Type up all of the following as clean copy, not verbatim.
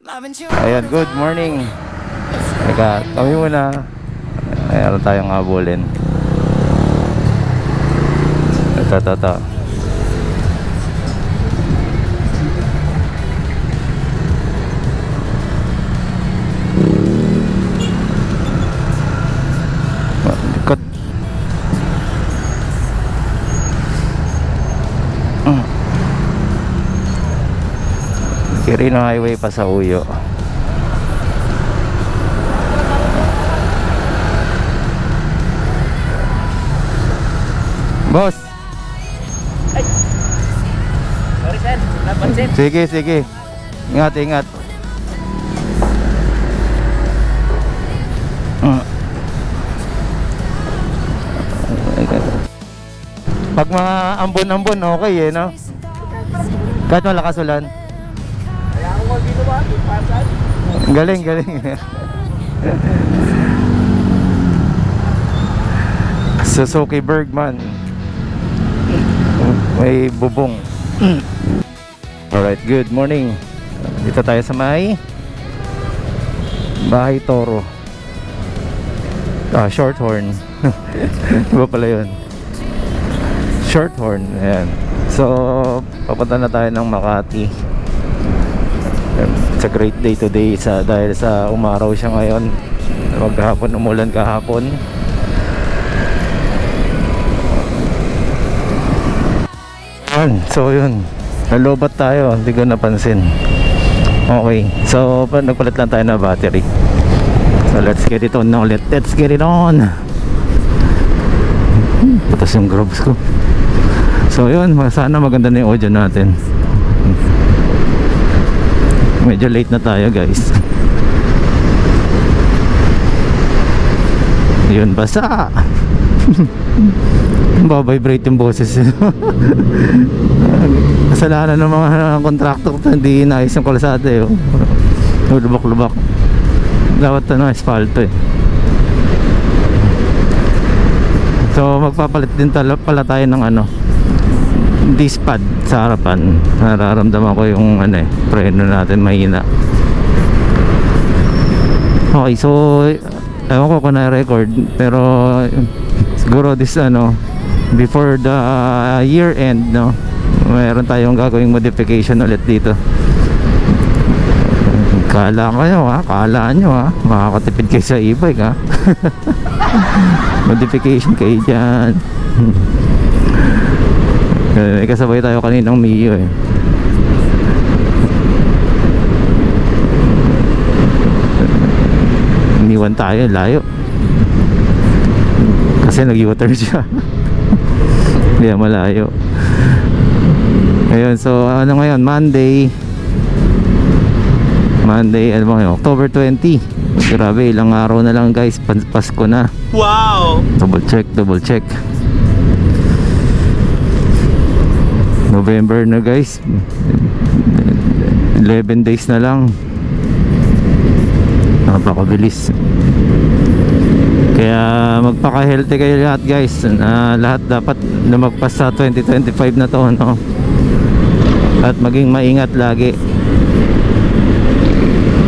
Ayan, good morning. Teka, kami muna. Mayroon tayong habulin. Ito. Likot. Quirino Highway pa sa Uyo. Boss. Ay. Sorry sir, napansin. Sige. Ingat. Pag mga ambon-ambon, okay no? Kahit malakas ulan. Kaya ako nga ginawa, pasan. Galing. Suzuki Bergman. May bubong. Alright, good morning. Dito tayo sa may Bahay Toro. Shorthorn. Iba pala yun. Shorthorn. Ayan. So, papunta na tayo ng Makati. It's a great day today dahil sa umaraw siya ngayon. Maghapon, umulan kahapon. So yun, nalobat tayo, hindi ko napansin. Okay, so nagpalit lang tayo na battery. So let's get it on now. Let's get it on. Putas yung grabs ko. So yun, sana maganda na yung audio natin. Medyo late na tayo guys. Yun, basa. Babibrate yung boses. Kasalanan ng mga kontraktor, hindi inayos yung kalsada eh. Lubak dapat asfalto eh. So magpapalit din pala tayo ng disc pad sa harapan. Nararamdaman ko yung preno natin mahina. Okay, so ewan ko kung na-record, pero siguro this before the year end mayroon tayong gagawing modification ulit dito. Kala nyo makakatipid kayo sa e-bike modification kayo dyan. May kasabay tayo kaninang Mio eh. Iniwan tayo, layo kasi nag-U-turn siya. Hindi malayo. Ayun, so ngayon, Monday, October 20. Grabe, ilang araw na lang guys, Pasko na. Wow! Double check. November na guys. 11 days na lang. Napakabilis. Kaya magpaka-healthy kayo lahat guys. Lahat dapat lumagpas sa 2025 na to, at maging maingat lagi.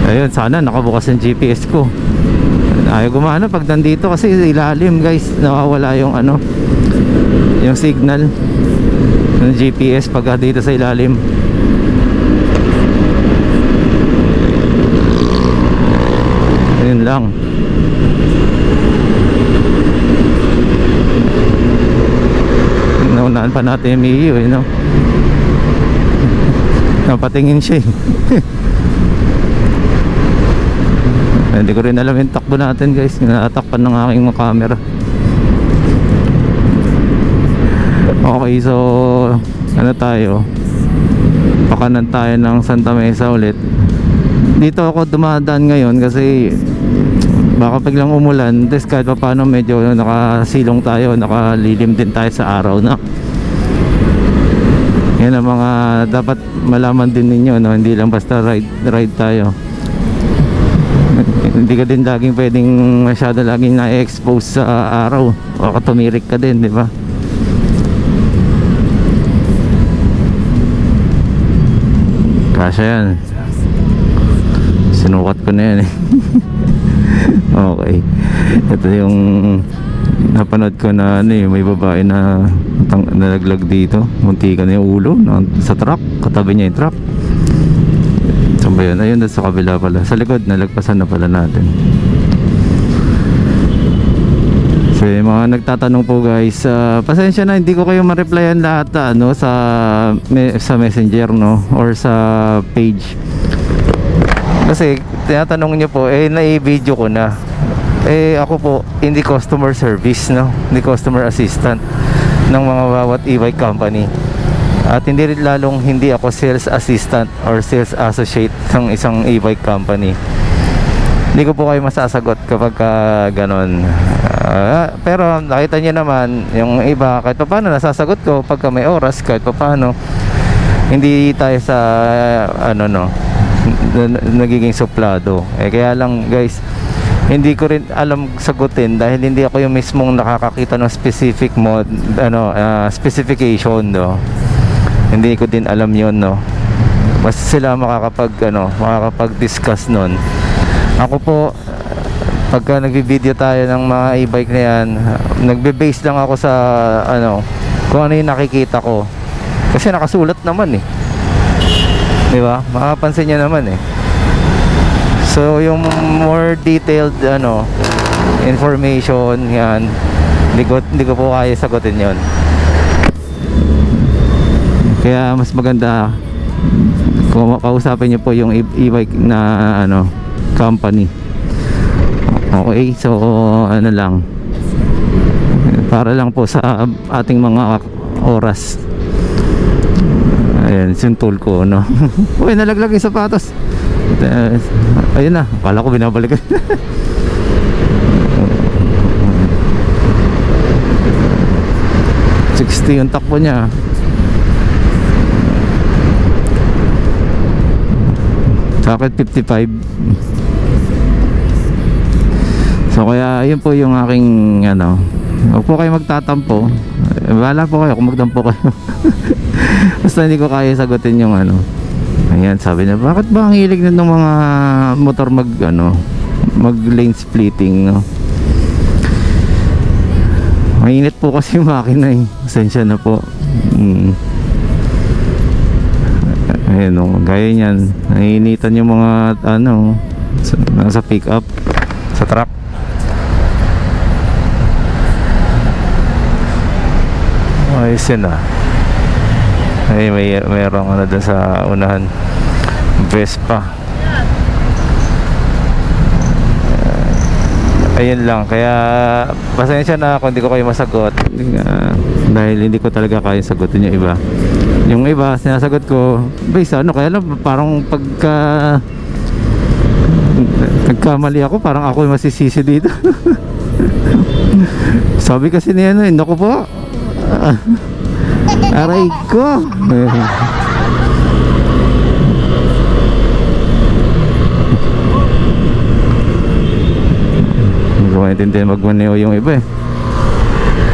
Ayun, sana nakabukas yung GPS ko. Ayaw gumana pag nandito kasi ilalim guys. Nawawala yung yung signal ng GPS pag dito sa ilalim. Ayun lang. Naunahan pa natin yung Mio napatingin siya hindi ko rin alam yung takbo natin guys. Natakpan ng aking mga camera. Okay, so tayo, pakanan tayo ng Santa Mesa ulit. Dito ako dumadaan ngayon kasi baka biglang umulan. Tapos kahit pa paano medyo nakasilong tayo, nakalilim din tayo sa araw yan ang mga dapat malaman din ninyo hindi lang basta ride tayo. Hindi ka din laging pwedeng masyado laging na-expose sa araw, baka tumirik ka din, di ba? Kasya yan. sinukat ko na yan eh. Okay, ito yung napanood ko na ano eh, may babae na nalaglag dito, muntikan na yung ulo sa truck, katabi niya yung truck. Saan ba yun? Ayun, sa kabila pala, sa likod, nalagpasan na pala natin. So yung mga nagtatanong po guys, pasensya na hindi ko kayo ma-replyan lahat ano, sa messenger no, or sa page. Kasi tinatanong nyo po, nai-video ko na. Ako po, hindi customer service no, hindi customer assistant ng mga bawat e-bike company. At hindi rin lalong hindi ako sales assistant or sales associate ng isang e-bike company. Hindi ko po kayo masasagot kapag ganon. Pero nakita nyo naman yung iba, kahit pa paano nasasagot ko pagka may oras, kahit pa paano. Hindi tayo sa nagiging suplado. Kaya lang guys, hindi ko rin alam sagutin dahil hindi ako yung mismong nakakakita ng specific specification do. Hindi ko din alam yon no. Mas sila makakapag-discuss nun. Ako po, pagka nagbi-video tayo ng mga e-bike na yan, nagbe-base lang ako sa kung ano yung nakikita ko. Kasi nakasulat naman eh. Di ba? Makapansin niya naman eh. So yung more detailed information yan, hindi ko po kaya sagutin yon. Kaya mas maganda kung kausapin niyo po yung e-bike na company. Okay, so lang, para lang po sa ating mga oras. Ayan, yung tool ko no. Uy, nalaglag yung sapatos. Ayun na, akala ko binabalikan. $60 yung takbo niya. Sa akin 55. So kaya yun po yung aking huwag po kayo magtatampo. Bahala po kayo kung magtampo kayo. Basta hindi ko kaya sagutin yung ayan, sabi niya, bakit ba ang hilig ng mga motor mag lane splitting no? Mainit po kasi yung makina eh. Pasensya na po. Ayan o, gaya nyan, nainitan yung mga nasa pick up sa truck. Ayos yun ay mayroong dun sa unahan, Vespa. Ayun lang, kaya pasensya na kung hindi ko kayo masagot dahil hindi ko talaga kaya sagutin yung iba. Yung iba sinasagot ko based kaya lang parang nagkamali ako, parang ako yung masisisi dito. Sabi kasi niya naku po, aray ko. Hindi ko maintindihan magmaneo yung iba eh.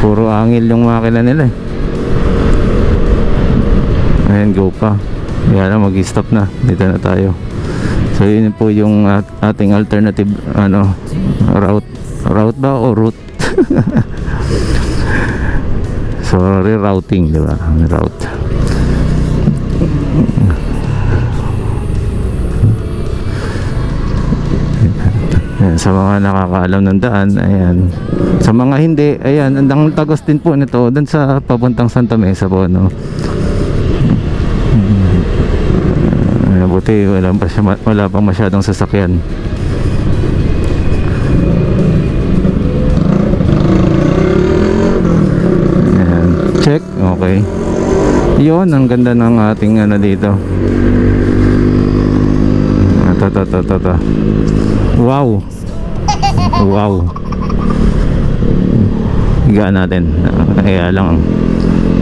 Puro angil yung makina nila eh. Ayan, go pa. Kaya na mag-stop na. Dito na tayo. So yun po yung ating alternative route ba o route? So rerouting, di ba? Route. Ayan, sa mga nakakaalam ng daan, ayan. Sa mga hindi, ayan, ang tagos din po nito dun sa papuntang Santa Mesa po, no? Buti wala pang masyadong sasakyan. Ayan, check, okay. Yun, ang ganda ng ating dito. Ito. Wow. Wow. Higaan natin. Kaya lang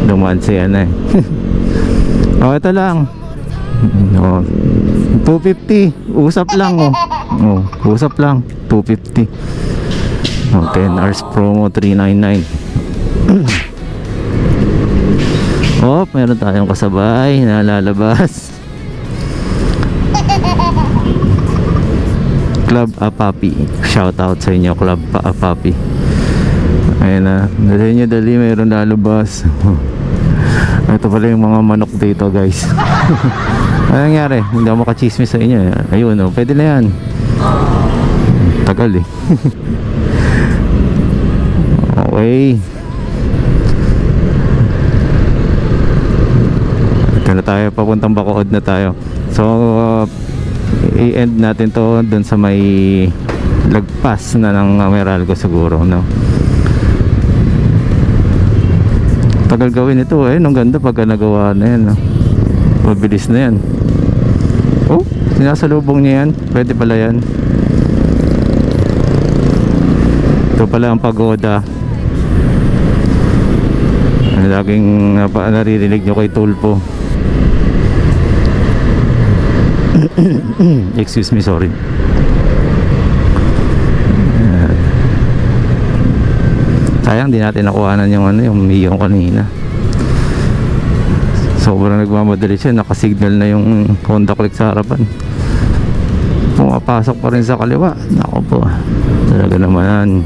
dumaan siya na eh. Oh, ito lang. Oh, 250. Usap lang usap lang. 250. Oh, 10 hours promo 399. Oh, meron tayong kasabay na lalabas. Club Apapi. Shout out sa inyo, Club Apapi. Ayan na, dali, mayroon lalabas. Ito pala yung mga manok dito, guys. Ano nangyari? Hindi ako makachismis sa inyo. Ayun, oh, pwede na yan. Tagal eh. Okay. Ito na tayo, papuntang Bacood na tayo. So, i-end natin to dun sa may lagpas na ng Meralco siguro, no? Tagal gawin ito eh, ang ganda pagka nagawa na yan, no? Mabilis na yan. Oh, sinasalubong niya yan, pwede pala yan. Ito pala ang pagoda. Laging naririnig nyo kay Tulpo. Excuse me, sorry. Sayang di natin nakuhanan yung yung Mio kanina. Sobrang nagmamadali siya, nakasignal na yung Honda Click sa harapan. Pumapasok pa rin sa kaliwa. Nako po, talaga naman.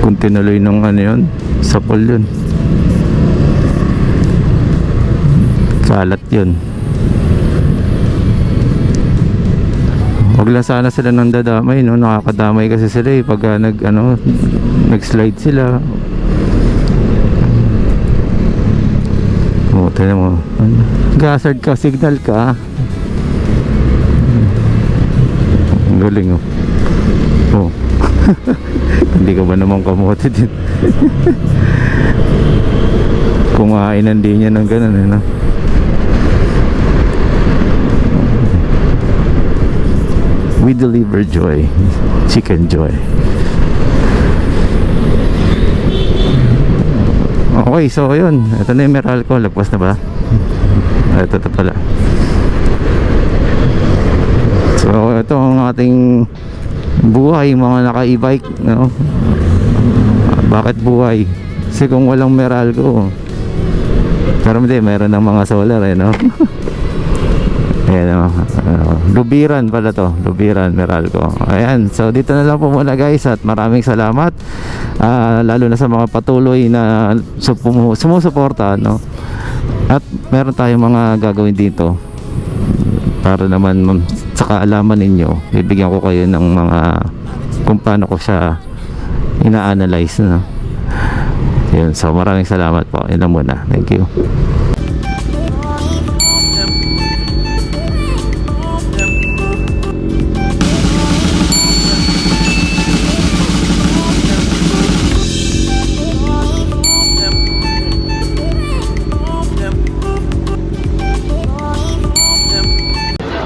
Kung tinuloy nung yun, sapol yun, kalat yun. Wag lang sana sila nang dadamay, no? Nakakadamay kasi sila eh pag nag-slide sila. Oh, tignan mo. Hazard ka, signal ka. Ang galing, oh. Oh. Hindi ka ba naman kamote din? Kumain din niya ng ganun, eh, no? We deliver joy, chicken joy. Okay, so yun, ito na yung Meralco. Lagpas na ba? Ito pala. So ito ang ating buhay, mga naka-e-bike, no? Bakit buhay? Kasi kung walang Meralco, pero hindi, meron ng mga solar, eh, no? Ayan, Lubiran pala to, Lubiran, Meralco. Ayan, so dito na lang po muna, guys, at maraming salamat, lalo na sa mga patuloy na sumusuporta, no? At meron tayong mga gagawin dito para naman sa kaalaman ninyo. Bibigyan ko kayo ng mga kung paano ko siya ina-analyze, no? Yun, so maraming salamat po. Yun lang muna, thank you.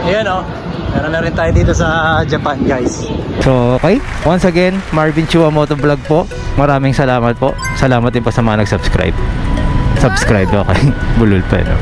Ayan o, meron na rin tayo dito sa Japan, guys. So okay, once again, Marvin Chua Motovlog po. Maraming salamat po. Salamat din po sa mga nag-subscribe. Subscribe, okay. Bulol pa, no?